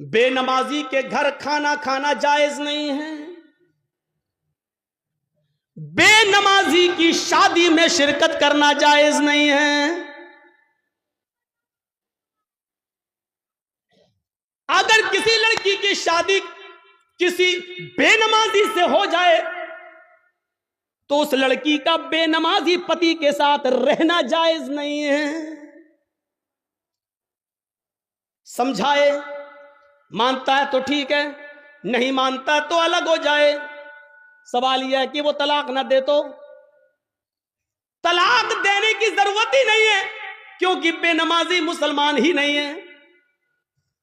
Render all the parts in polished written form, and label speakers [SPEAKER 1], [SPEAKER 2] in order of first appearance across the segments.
[SPEAKER 1] बेनमाजी के घर खाना खाना जायज नहीं है। बेनमाजी की शादी में शिरकत करना जायज नहीं है। अगर किसी लड़की की शादी किसी बेनमाजी से हो जाए तो उस लड़की का बेनमाजी पति के साथ रहना जायज नहीं है। समझाए, मानता है तो ठीक है, नहीं मानता तो अलग हो जाए। सवाल यह है कि वो तलाक ना दे तो तलाक देने की जरूरत ही नहीं है, क्योंकि बेनमाजी मुसलमान ही नहीं है।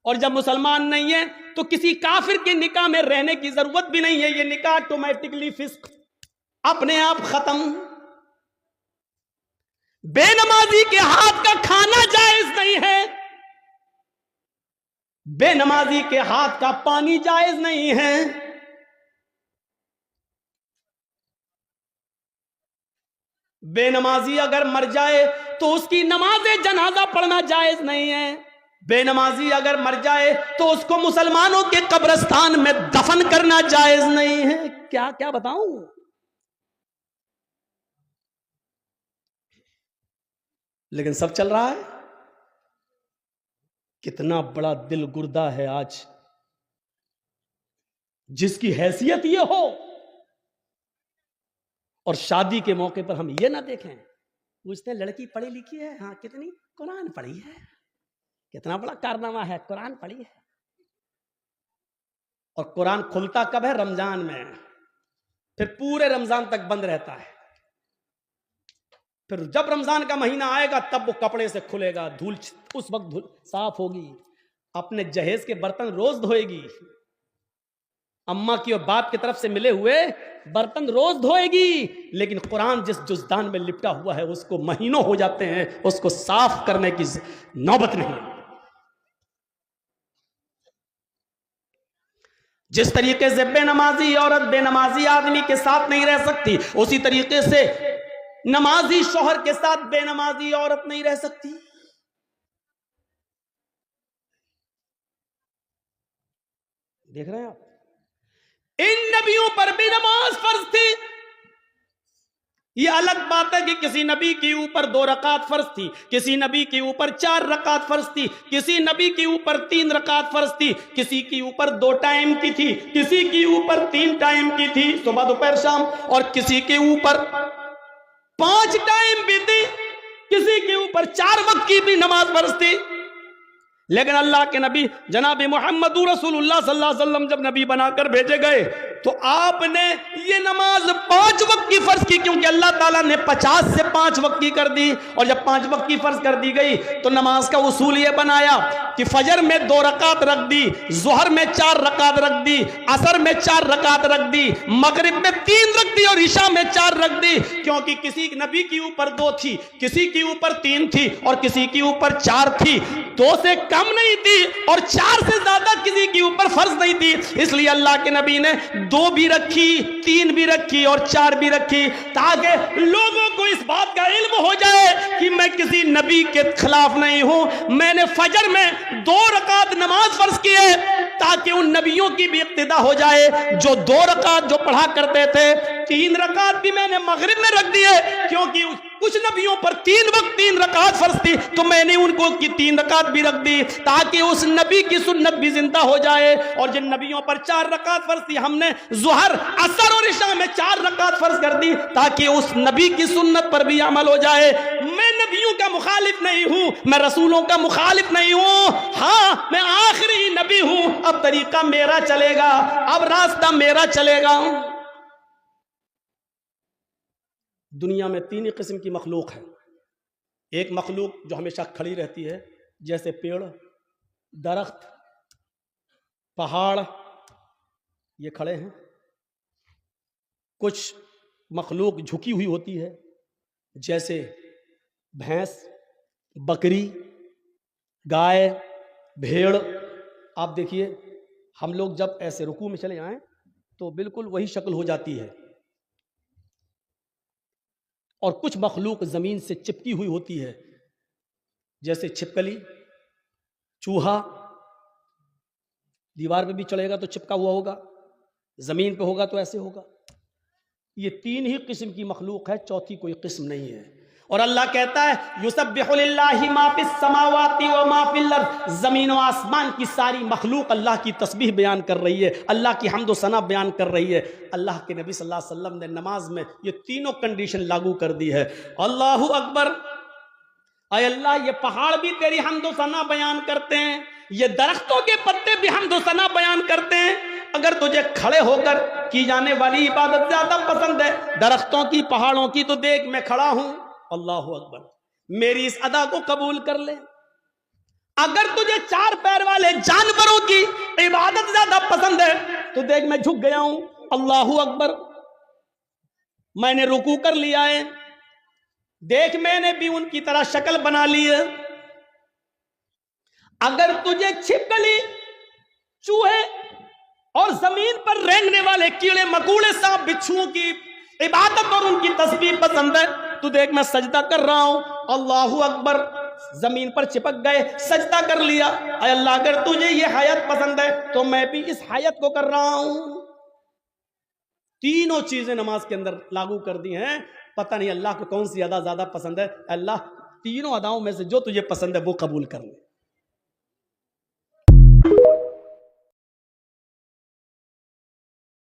[SPEAKER 1] और जब मुसलमान नहीं है तो किसी काफिर के निकाह में रहने की जरूरत भी नहीं है। ये निकाह ऑटोमेटिकली फिस्क, अपने आप खत्म। बेनमाजी के हाथ का खाना जायज नहीं है। बेनमाजी के हाथ का पानी जायज नहीं है। बेनमाजी अगर मर जाए तो उसकी नमाज़े जनाजा पढ़ना जायज नहीं है। बेनमाजी अगर मर जाए तो उसको मुसलमानों के कब्रिस्तान में दफन करना जायज नहीं है। क्या क्या बताऊं। लेकिन सब चल रहा है। कितना बड़ा दिल गुर्दा है आज, जिसकी हैसियत ये हो और शादी के मौके पर हम ये ना देखें। पूछते लड़की पढ़ी लिखी है? हाँ, कितनी? कुरान पढ़ी है। कितना बड़ा कारनामा है, कुरान पढ़ी है। और कुरान खुलता कब है? रमजान में। फिर पूरे रमजान तक बंद रहता है। फिर जब रमजान का महीना आएगा तब वो कपड़े से खुलेगा, धूल उस वक्त धूल साफ होगी। अपने जहेज के बर्तन रोज धोएगी। अम्मा की और बाप की तरफ से मिले हुए बर्तन रोज धोएगी। लेकिन कुरान जिस जुज़दान में लिपटा हुआ है उसको महीनों हो जाते हैं उसको साफ करने की नौबत नहीं। जिस तरीके से बेनमाजी औरत बेनमाजी आदमी के साथ नहीं रह सकती, उसी तरीके से नमाजी शौहर के साथ बेनमाजी औरत नहीं रह सकती। देख रहे हैं आप, इन नबियों पर भी नमाज फर्ज थी। यह अलग बात है कि किसी नबी के ऊपर 2 रकात फर्ज थी, किसी नबी के ऊपर 4 रकात फर्ज थी, किसी नबी के ऊपर 3 रकात फर्ज थी, किसी के ऊपर 2 टाइम की थी, किसी के ऊपर 3 टाइम की थी, सुबह दोपहर शाम, और किसी के ऊपर 5 टाइम भी थी, किसी के ऊपर 4 वक्त की भी नमाज फर्ज थी। लेकिन अल्लाह के नबी जनाब मोहम्मद रसूलुल्लाह सल्लल्लाहु अलैहि वसल्लम जब नबी बनाकर भेजे गए तो आपने ये नमाज 5 वक्त की फर्ज की, क्योंकि अल्लाह ताला ने 50 से 5 वक्त की कर दी। और जब 5 वक्त की फर्ज कर दी गई तो नमाज का उसूल ये बनाया कि फजर में 2 रकात रख दी, जोहर में 4 रकात रख दी, असर में 4 रकात रख दी, मगरिब में 3 रख दी और ईशा में 4 रख दी। क्योंकि किसी नबी के ऊपर 2 थी, किसी के ऊपर 3 थी और किसी के ऊपर 4 थी। 2 से कम नहीं थी और 4 से ज्यादा किसी के ऊपर फर्ज नहीं थी। इसलिए अल्लाह के नबी ने 2 भी रखी, 3 भी रखी और 4 भी रखी, ताकि लोगों को इस बात का इल्म हो जाए कि मैं किसी नबी के खिलाफ नहीं हूं। मैंने फजर में 2 रकात नमाज फर्ज की है ताकि उन नबियों की भी इक्तिदा हो जाए जो 2 रकात जो पढ़ा करते थे। 3 रकात भी मैंने मगरिब में रख दिए, क्योंकि कुछ नबियों पर 3 वक्त 3 रकात फर्ज थी, तो मैंने उनको की 3 रकात भी रख दी ताकि उस नबी की सुन्नत भी जिंदा हो जाए। और जिन नबियों पर 4 रकात फर्ज थी हमने जोहर, असर और इशा में 4 रकात फर्ज कर दी ताकि उस नबी की सुन्नत पर भी अमल हो जाए। मैं नबियों का मुखालिफ नहीं हूं, मैं रसूलों का मुखालिफ नहीं हूं। हाँ, मैं आखिरी नबी हूं। अब तरीका मेरा चलेगा, अब रास्ता मेरा चलेगा। दुनिया में 3 ही किस्म की मखलूक है। एक मखलूक जो हमेशा खड़ी रहती है, जैसे पेड़, दरख्त, पहाड़, ये खड़े हैं। कुछ मखलूक झुकी हुई होती है, जैसे भैंस, बकरी, गाय, भेड़। आप देखिए, हम लोग जब ऐसे रुकू में चले जाएं तो बिल्कुल वही शक्ल हो जाती है। और कुछ मखलूक जमीन से चिपकी हुई होती है, जैसे छिपकली, चूहा, दीवार पे भी चढ़ेगा तो चिपका हुआ होगा, जमीन पे होगा तो ऐसे होगा। ये तीन ही किस्म की मखलूक है, चौथी कोई किस्म नहीं है। और अल्लाह कहता है युसब्बिहु लिल्लाहि मा फिस समावाति व मा फिल अर्द, जमीन और आसमान की सारी मखलूक अल्लाह की तस्बीह बयान कर रही है, अल्लाह की हम्द व सना बयान कर रही है। अल्लाह के नबी सल्लल्लाहु अलैहि वसल्लम ने नमाज में ये तीनों कंडीशन लागू कर दी है। अल्लाहु अकबर, अय अल्लाह ये पहाड़ भी तेरी हम्द व सना बयान करते हैं, ये दरख्तों के पत्ते भी हम्द व सना बयान करते हैं। अगर तुझे खड़े होकर की जाने वाली इबादत ज्यादा पसंद है दरख्तों की, पहाड़ों की, तो देख मैं खड़ा हूं, अल्लाहु अकबर, मेरी इस अदा को कबूल कर ले। अगर तुझे चार पैर वाले जानवरों की इबादत ज्यादा पसंद है तो देख मैं झुक गया हूं, अल्लाहु अकबर, मैंने रुकू कर लिया है, देख मैंने भी उनकी तरह शक्ल बना ली है। अगर तुझे छिपकली, चूहे और जमीन पर रेंगने वाले कीड़े मकोड़े, सांप बिच्छुओं की इबादत और उनकी तस्बीह पसंद है तो देख मैं सजदा कर रहा हूं, अल्लाहु अकबर, जमीन पर चिपक गए, सजदा कर लिया। अल्लाह अगर तुझे ये हयात पसंद है तो मैं भी इस हयात को कर रहा हूं। तीनों चीजें नमाज के अंदर लागू कर दी हैं। पता नहीं अल्लाह को कौन सी अदा ज्यादा पसंद है। अल्लाह तीनों अदाओं में से जो तुझे पसंद है वो कबूल कर ले।